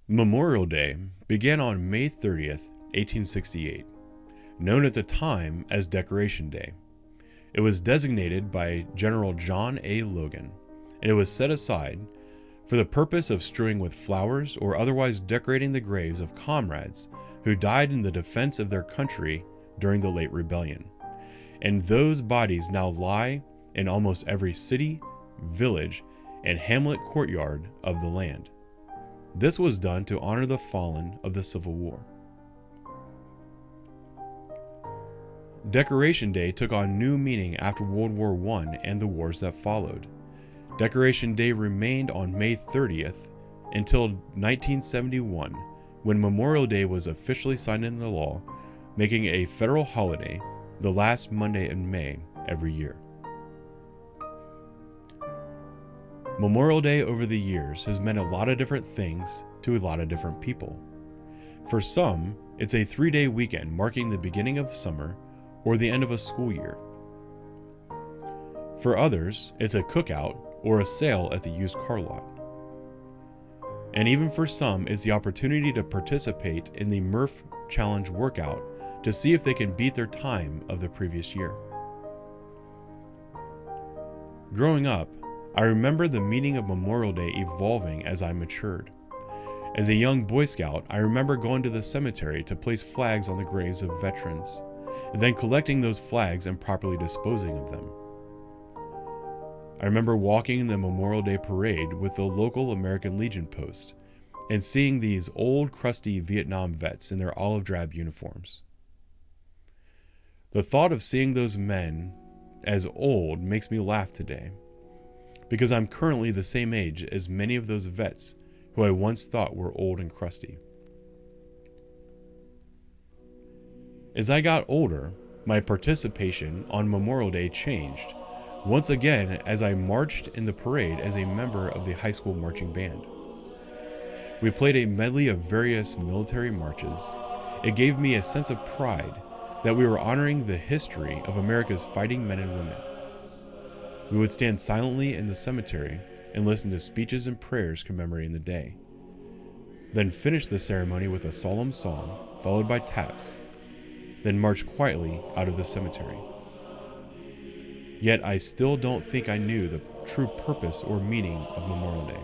Memorial Day began on May 30th, 1868, known at the time as Decoration Day. It was designated by General John A. Logan, and it was set aside for the purpose of strewing with flowers or otherwise decorating the graves of comrades who died in the defense of their country during the late rebellion. And those bodies now lie in almost every city, village, and hamlet courtyard of the land. This was done to honor the fallen of the Civil War. Decoration Day took on new meaning after World War I and the wars that followed. Decoration Day remained on May 30th until 1971, when Memorial Day was officially signed into law, making a federal holiday the last Monday in May every year. Memorial Day over the years has meant a lot of different things to a lot of different people. For some, it's a 3-day weekend marking the beginning of summer or the end of a school year. For others, it's a cookout or a sale at the used car lot. And even for some, it's the opportunity to participate in the Murph Challenge workout to see if they can beat their time of the previous year. Growing up, I remember the meaning of Memorial Day evolving as I matured. As a young Boy Scout, I remember going to the cemetery to place flags on the graves of veterans, and then collecting those flags and properly disposing of them. I remember walking the Memorial Day parade with the local American Legion post and seeing these old, crusty Vietnam vets in their olive drab uniforms. The thought of seeing those men as old makes me laugh today, because I'm currently the same age as many of those vets who I once thought were old and crusty. As I got older, my participation on Memorial Day changed, once again as I marched in the parade as a member of the high school marching band. We played a medley of various military marches. It gave me a sense of pride that we were honoring the history of America's fighting men and women. We would stand silently in the cemetery and listen to speeches and prayers commemorating the day, then finish the ceremony with a solemn song followed by taps, then march quietly out of the cemetery. Yet I still don't think I knew the true purpose or meaning of Memorial Day.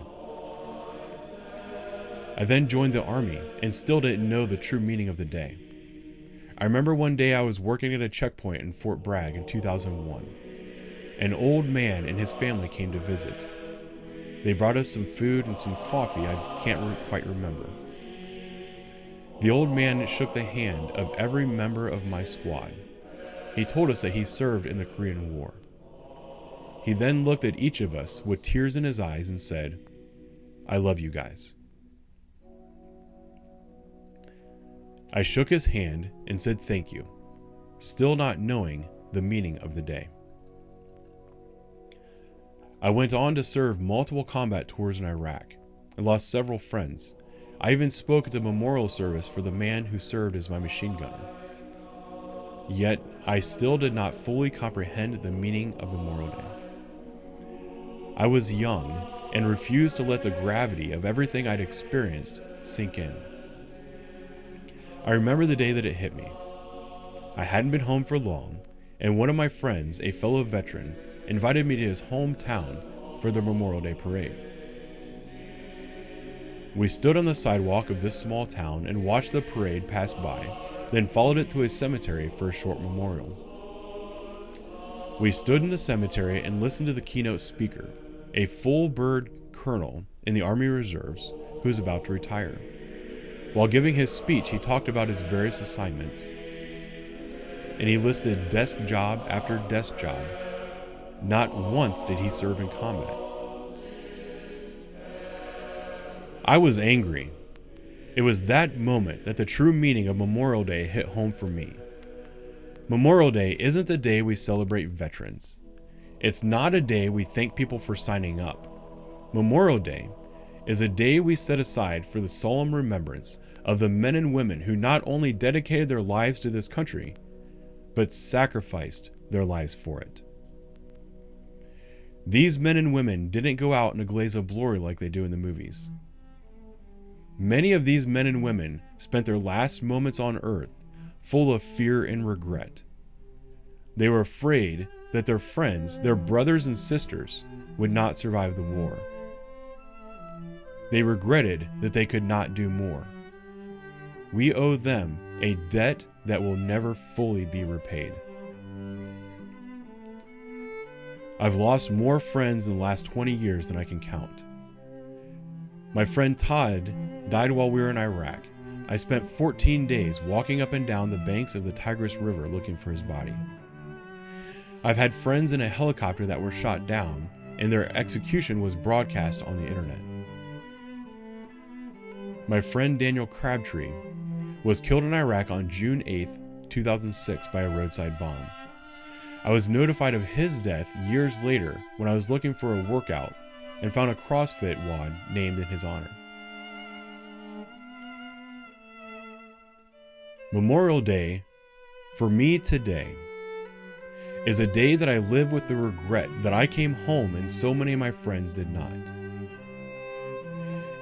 I then joined the Army and still didn't know the true meaning of the day. I remember one day I was working at a checkpoint in Fort Bragg in 2001. An old man and his family came to visit. They brought us some food and some coffee I can't quite remember. The old man shook the hand of every member of my squad. He told us that he served in the Korean War. He then looked at each of us with tears in his eyes and said, "I love you guys." I shook his hand and said thank you, still not knowing the meaning of the day. I went on to serve multiple combat tours in Iraq. I lost several friends. I even spoke at the memorial service for the man who served as my machine gunner. Yet, I still did not fully comprehend the meaning of Memorial Day. I was young and refused to let the gravity of everything I'd experienced sink in. I remember the day that it hit me. I hadn't been home for long, and one of my friends, a fellow veteran, invited me to his hometown for the Memorial Day parade. We stood on the sidewalk of this small town and watched the parade pass by, then followed it to a cemetery for a short memorial. We stood in the cemetery and listened to the keynote speaker, a full-bird colonel in the Army Reserves who was about to retire. While giving his speech, he talked about his various assignments, and he listed desk job after desk job. Not once did he serve in combat. I was angry. It was that moment that the true meaning of Memorial Day hit home for me. Memorial Day isn't the day we celebrate veterans. It's not a day we thank people for signing up. Memorial Day is a day we set aside for the solemn remembrance of the men and women who not only dedicated their lives to this country, but sacrificed their lives for it. These men and women didn't go out in a blaze of glory like they do in the movies. Many of these men and women spent their last moments on earth full of fear and regret. They were afraid that their friends, their brothers and sisters, would not survive the war. They regretted that they could not do more. We owe them a debt that will never fully be repaid. I've lost more friends in the last 20 years than I can count. My friend Todd died while we were in Iraq. I spent 14 days walking up and down the banks of the Tigris River looking for his body. I've had friends in a helicopter that were shot down, and their execution was broadcast on the internet. My friend Daniel Crabtree was killed in Iraq on June 8, 2006 by a roadside bomb. I was notified of his death years later when I was looking for a workout and found a CrossFit WOD named in his honor. Memorial Day, for me today, is a day that I live with the regret that I came home and so many of my friends did not.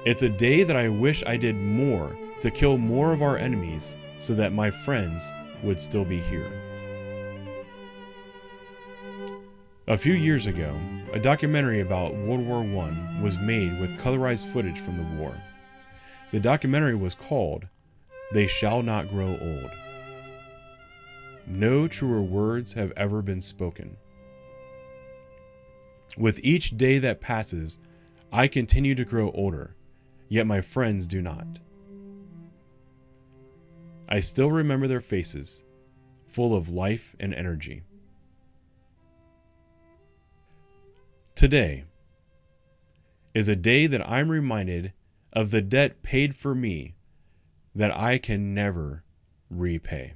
It's a day that I wish I did more to kill more of our enemies so that my friends would still be here. A few years ago, a documentary about World War I was made with colorized footage from the war. The documentary was called "They Shall Not Grow Old." No truer words have ever been spoken. With each day that passes, I continue to grow older, yet my friends do not. I still remember their faces, full of life and energy. Today is a day that I'm reminded of the debt paid for me that I can never repay.